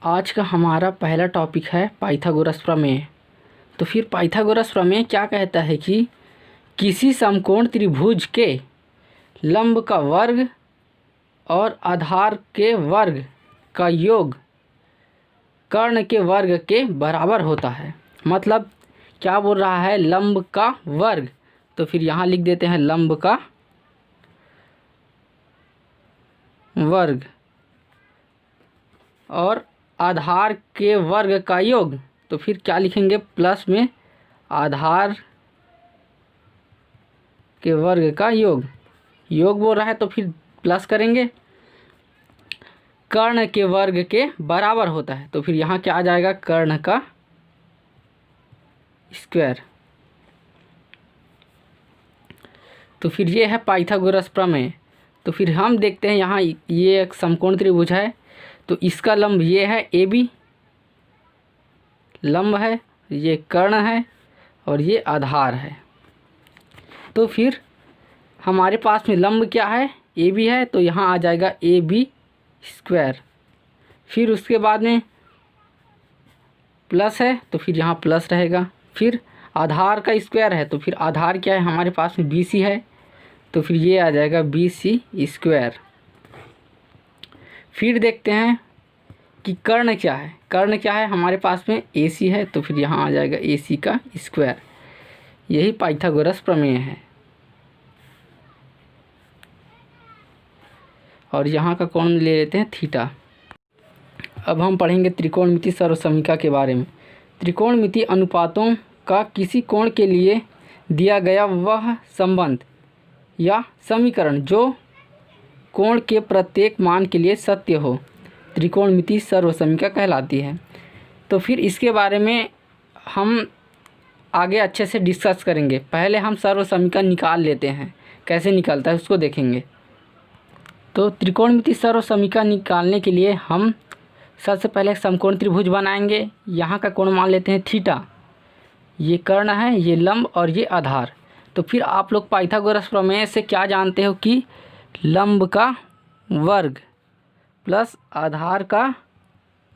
आज का हमारा पहला टॉपिक है पाइथागोरस प्रमेय। तो फिर पाइथागोरस प्रमेय क्या कहता है कि किसी समकोण त्रिभुज के लंब का वर्ग और आधार के वर्ग का योग कर्ण के वर्ग के बराबर होता है। मतलब क्या बोल रहा है, लंब का वर्ग, तो फिर यहाँ लिख देते हैं लंब का वर्ग और आधार के वर्ग का योग, तो फिर क्या लिखेंगे, प्लस में आधार के वर्ग का योग बोल रहा है तो फिर प्लस करेंगे, कर्ण के वर्ग के बराबर होता है। तो फिर यहाँ क्या आ जाएगा, कर्ण का स्क्वायर। तो फिर ये है पाइथागोरस प्रमेय। तो फिर हम देखते हैं यहाँ ये एक समकोण त्रिभुज है, तो इसका लंब ये है ए बी लंब है, ये कर्ण है और ये आधार है। तो फिर हमारे पास में लंब क्या है, ए बी है, तो यहाँ आ जाएगा ए बी स्क्वायर। फिर उसके बाद में प्लस है तो फिर यहाँ प्लस रहेगा। फिर आधार का स्क्वायर है तो फिर आधार क्या है हमारे पास में बी सी है, तो फिर ये आ जाएगा बी सी स्क्वायर। फिर देखते हैं कि कर्ण क्या है, कर्ण क्या है हमारे पास में ए सी है, तो फिर यहाँ आ जाएगा ए सी का स्क्वायर। यही पाइथागोरस प्रमेय है। और यहाँ का कोण ले लेते हैं थीटा। अब हम पढ़ेंगे त्रिकोणमिति सर्वसमीका के बारे में। त्रिकोणमिति अनुपातों का किसी कोण के लिए दिया गया वह संबंध या समीकरण जो कोण के प्रत्येक मान के लिए सत्य हो, त्रिकोणमिति सर्वसमीका कहलाती है। तो फिर इसके बारे में हम आगे अच्छे से डिस्कस करेंगे। पहले हम सर्वसमीका निकाल लेते हैं, कैसे निकलता है उसको देखेंगे। तो त्रिकोणमिति सर्वसमीका निकालने के लिए हम सबसे पहले समकोण त्रिभुज बनाएंगे। यहाँ का कोण मान लेते हैं थीटा, ये कर्ण है, ये लंब और ये आधार। तो फिर आप लोग पाइथागोरस प्रमेय से क्या जानते हो कि लंब का वर्ग प्लस आधार का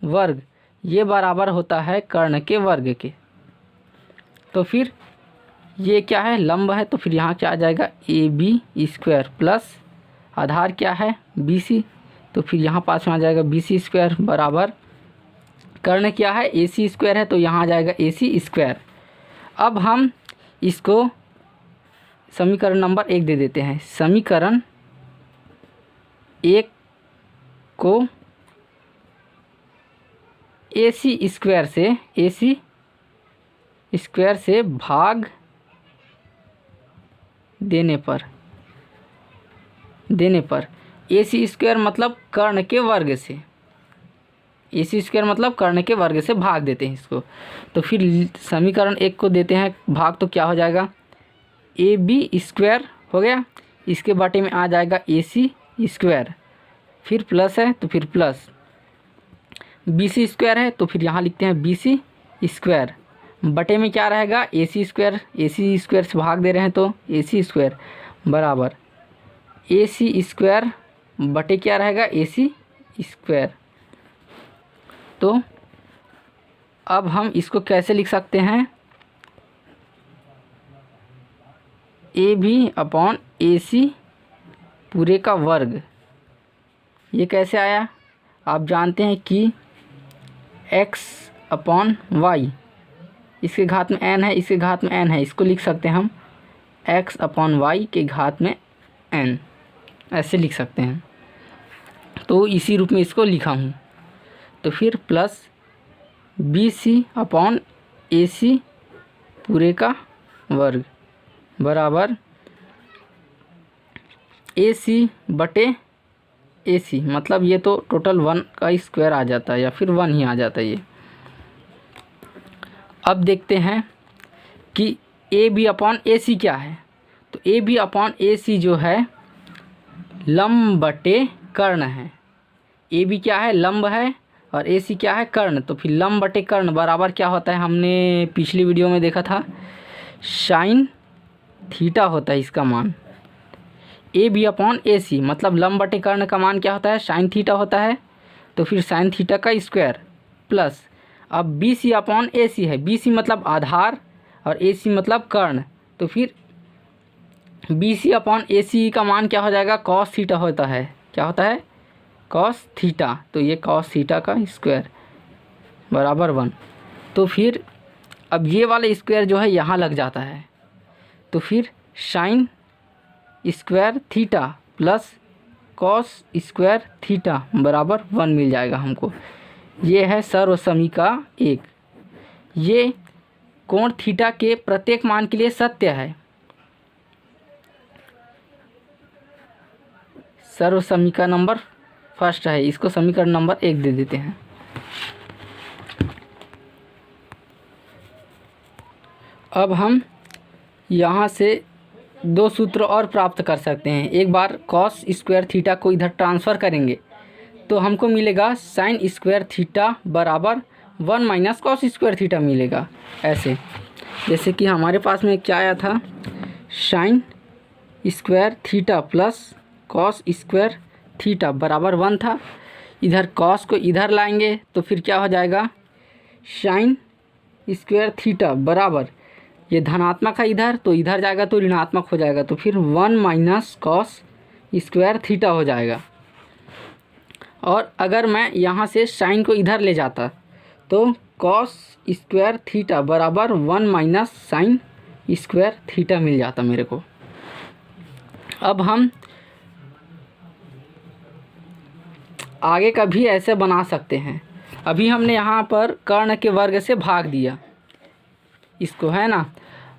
वर्ग ये बराबर होता है कर्ण के वर्ग के। तो फिर ये क्या है, लंब है, तो फिर यहाँ क्या आ जाएगा ए बी स्क्वायर प्लस आधार क्या है बी सी, तो फिर यहाँ पास में आ जाएगा बी सी स्क्वायर बराबर कर्ण क्या है ए सी स्क्वायर है, तो यहाँ आ जाएगा ए सी स्क्वायर। अब हम इसको समीकरण नंबर 1 दे देते हैं। समीकरण 1 को ए सी स्क्वायर से भाग देने पर ए सी स्क्वायर मतलब कर्ण के वर्ग से, ए सी स्क्वायर मतलब कर्ण के वर्ग से भाग देते हैं इसको। तो फिर समीकरण 1 को देते हैं भाग, तो क्या हो जाएगा ए बी स्क्वायर हो गया, इसके बाटे में आ जाएगा ए सी स्क्वायर, फिर प्लस है तो फिर प्लस बी सी स्क्वायर है, तो फिर यहाँ लिखते हैं बी सी स्क्वायर बटे में क्या रहेगा ए सी स्क्वायर से भाग दे रहे हैं तो ए सी स्क्वायर बराबर ए सी स्क्वायर बटे क्या रहेगा ए सी स्क्वायर। तो अब हम इसको कैसे लिख सकते हैं, ए बी अपॉन ए सी पूरे का वर्ग। ये कैसे आया, आप जानते हैं कि x अपॉन वाई, इसके घात में n है, इसके घात में n है, इसको लिख सकते हैं हम x अपॉन वाई के घात में n, ऐसे लिख सकते हैं। तो इसी रूप में इसको लिखा हूँ। तो फिर प्लस बी सी अपॉन ए सी पूरे का वर्ग बराबर ए सी बटे ए सी, मतलब ये तो टोटल 1 का स्क्वायर आ जाता है या फिर 1 ही आ जाता है ये। अब देखते हैं कि ए बी अपॉन ए सी क्या है। तो ए बी अपॉन ए सी जो है लंब बटे कर्ण है। ए बी क्या है, लंब है, और ए सी क्या है, कर्ण। तो फिर लंब बटे कर्ण बराबर क्या होता है, हमने पिछली वीडियो में देखा था, साइन थीटा होता है इसका मान। ए बी अपॉन ए सी मतलब लंब बटे कर्ण का मान क्या होता है, साइन थीटा होता है। तो फिर साइन थीटा का स्क्वायर प्लस, अब बी सी अपॉन ए सी है, बी सी मतलब आधार और ए सी मतलब कर्ण, तो फिर बी सी अपॉन ए सी का मान क्या हो जाएगा, कॉस थीटा होता है, क्या होता है, कॉस थीटा, तो ये कॉस थीटा का स्क्वायर बराबर 1। तो फिर अब ये वाला स्क्वायर जो है यहाँ लग जाता है, तो फिर sine square theta plus cos square theta बराबर 1 मिल जाएगा हमको। ये है सर्व समीका 1। ये कोण थीटा के प्रत्येक मान के लिए सत्य है। सर्व समीका नंबर फर्स्ट है, इसको समीकरण नंबर 1 दे देते हैं। अब हम यहाँ से दो सूत्र और प्राप्त कर सकते हैं। एक बार कॉस स्क्वायर थीटा को इधर ट्रांसफ़र करेंगे तो हमको मिलेगा साइन स्क्वायर थीटा बराबर 1 माइनस कॉस स्क्वायर थीटा मिलेगा। ऐसे जैसे कि हमारे पास में क्या आया था, sine square theta plus cos square theta बराबर 1 था। इधर कॉस को इधर लाएंगे तो फिर क्या हो जाएगा, साइन स्क्वायर थीटा बराबर, ये धनात्मक है इधर तो इधर जाएगा तो ऋणात्मक हो जाएगा, तो फिर 1 माइनस कॉस स्क्वायर थीटा हो जाएगा। और अगर मैं यहाँ से साइन को इधर ले जाता तो कॉस स्क्वायर थीटा बराबर 1 माइनस साइन स्क्वायर थीटा मिल जाता मेरे को। अब हम आगे का भी ऐसे बना सकते हैं। अभी हमने यहाँ पर कर्ण के वर्ग से भाग दिया इसको, है ना।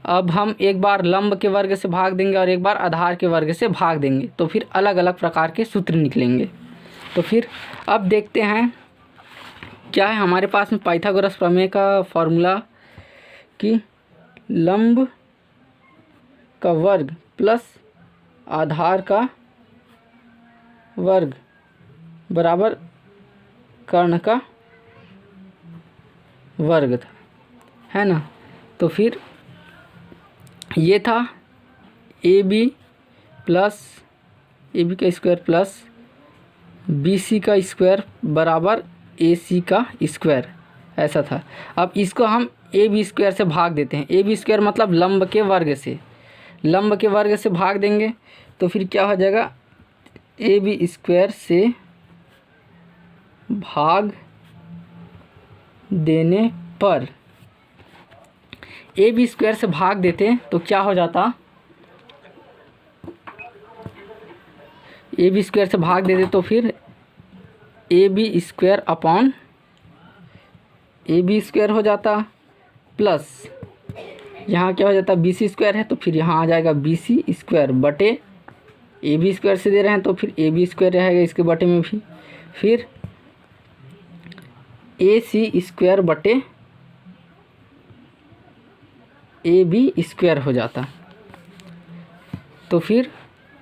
अब हम एक बार लंब के वर्ग से भाग देंगे और एक बार आधार के वर्ग से भाग देंगे, तो फिर अलग अलग प्रकार के सूत्र निकलेंगे। तो फिर अब देखते हैं क्या है हमारे पास में पाइथागोरस प्रमेय का फॉर्मूला कि लंब का वर्ग प्लस आधार का वर्ग बराबर कर्ण का वर्ग था, है ना। तो फिर ये था A B plus A B का स्क्वायर प्लस बी सी का स्क्वायर बराबर ए सी का स्क्वायर, ऐसा था। अब इसको हम ए बी स्क्वायर से भाग देते हैं। ए बी स्क्वायर मतलब लंब के वर्ग से, लंब के वर्ग से भाग देंगे तो फिर क्या हो जाएगा, ए बी स्क्वायर से भाग देने पर, ए बी स्क्वायर से भाग देते तो क्या हो जाता, ए बी स्क्वायर से भाग देते तो फिर A B square upon A B square हो जाता, प्लस यहाँ क्या हो जाता, बी सी स्क्वायर है तो फिर यहाँ आ जाएगा बी सी स्क्वायर बटे ए बी स्क्वायर से दे रहे हैं तो फिर ए बी स्क्वायर रहेगा इसके बटे में भी, फिर ए सी स्क्वायर बटे ए बी स्क्वायर हो जाता। तो फिर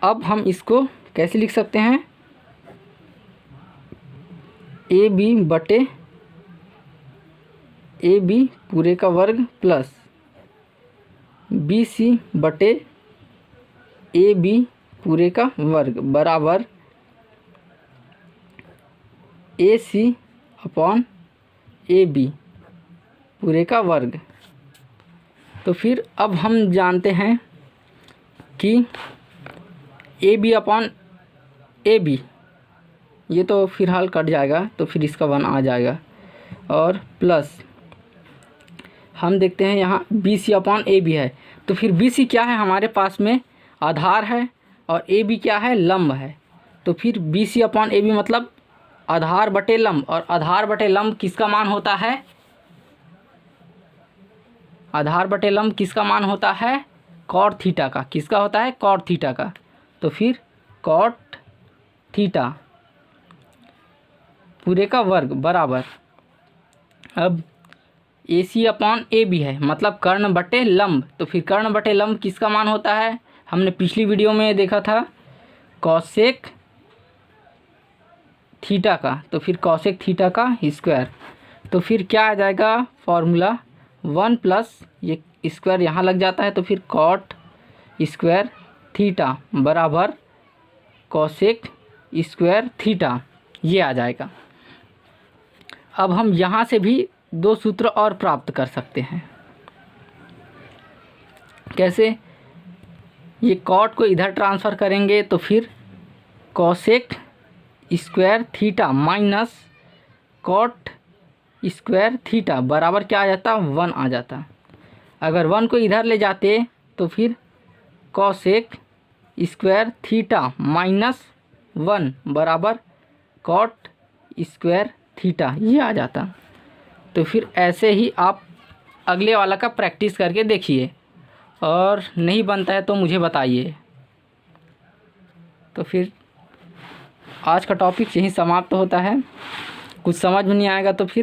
अब हम इसको कैसे लिख सकते हैं, ए बी बटे ए बी पूरे का वर्ग प्लस बी सी बटे ए बी पूरे का वर्ग बराबर ए सी अपॉन ए बी पूरे का वर्ग। तो फिर अब हम जानते हैं कि A B upon A B, ये तो फिलहाल कट जाएगा तो फिर इसका 1 आ जाएगा, और प्लस हम देखते हैं यहाँ B C upon A B है, तो फिर बी सी क्या है हमारे पास में, आधार है, और ए बी क्या है, लंब है। तो फिर B C upon A B मतलब आधार बटे लंब, और आधार बटे लंब किसका मान होता है, आधार बटे लंब किसका मान होता है, कॉट थीटा का। किसका होता है, कॉट थीटा का। तो फिर कॉट थीटा पूरे का वर्ग बराबर, अब ए सी अपॉन ए बी है मतलब कर्ण बटे लंब, तो फिर कर्ण बटे लंब किसका मान होता है, हमने पिछली वीडियो में देखा था कॉसेक थीटा का, तो फिर कॉसेक थीटा का स्क्वायर। तो फिर क्या आ जाएगा फॉर्मूला, 1 प्लस ये स्क्वायर यहाँ लग जाता है तो फिर कॉट स्क्वायर थीटा बराबर कॉसेक स्क्वायर थीटा, ये आ जाएगा। अब हम यहाँ से भी दो सूत्र और प्राप्त कर सकते हैं। कैसे? ये कॉट को इधर ट्रांसफ़र करेंगे तो फिर cosec square theta minus cot square theta बराबर क्या आ जाता? 1 आ जाता। अगर 1 को इधर ले जाते तो फिर कोसेक स्क्वायर थीटा माइनस 1 बराबर कॉट स्क्वायर थीटा, ये आ जाता। तो फिर ऐसे ही आप अगले वाला का प्रैक्टिस करके देखिए, और नहीं बनता है तो मुझे बताइए। तो फिर आज का टॉपिक यहीं समाप्त होता है। कुछ समझ में नहीं आएगा तो फिर